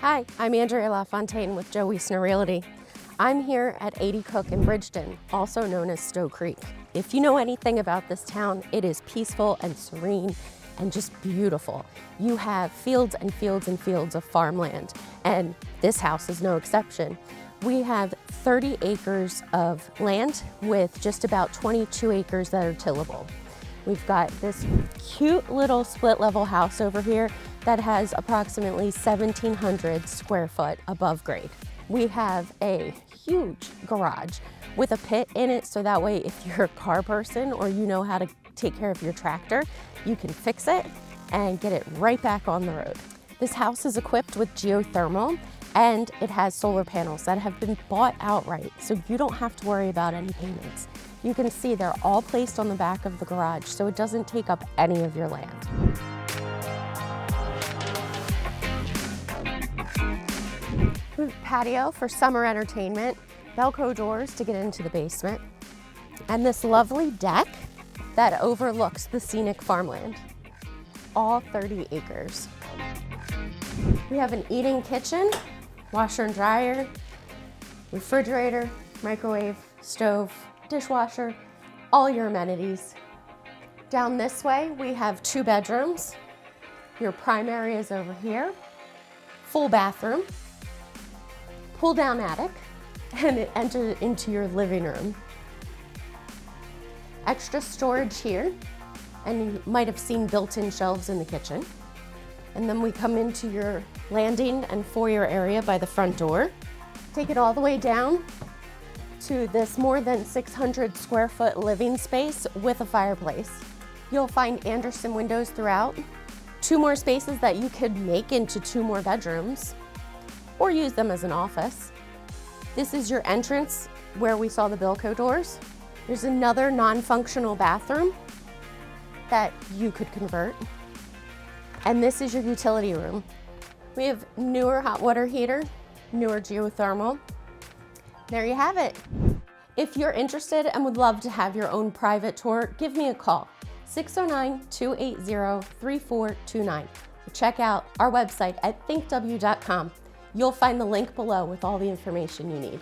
Hi, I'm Andrea LaFontaine with Joe Wiesner Realty. I'm here at 80 Cook in Bridgeton, also known as Stow Creek. If you know anything about this town, it is peaceful and serene and just beautiful. You have fields and fields and fields of farmland, and this house is no exception. We have 30 acres of land with just about 22 acres that are tillable. We've got this cute little split level house over here that has approximately 1,700 square foot above grade. We have a huge garage with a pit in it, so that way if you're a car person or you know how to take care of your tractor, you can fix it and get it right back on the road. This house is equipped with geothermal and it has solar panels that have been bought outright, so you don't have to worry about any payments. You can see they're all placed on the back of the garage, so it doesn't take up any of your land. We have a patio for summer entertainment, Velcro doors to get into the basement, and this lovely deck that overlooks the scenic farmland, all 30 acres. We have an eating kitchen, washer and dryer, refrigerator, microwave, stove, dishwasher, all your amenities. Down this way, we have 2 bedrooms. Your primary is over here, full bathroom, pull down attic, and it enters into your living room. Extra storage here, and you might have seen built-in shelves in the kitchen. And then we come into your landing and foyer area by the front door. Take it all the way down to this more than 600 square foot living space with a fireplace. You'll find Anderson windows throughout, 2 more spaces that you could make into 2 more bedrooms or use them as an office. This is your entrance where we saw the Velcro doors. There's another non-functional bathroom that you could convert. And this is your utility room. We have newer hot water heater, newer geothermal. There you have it. If you're interested and would love to have your own private tour, give me a call, 609-280-3429. Check out our website at thinkw.com. You'll find the link below with all the information you need.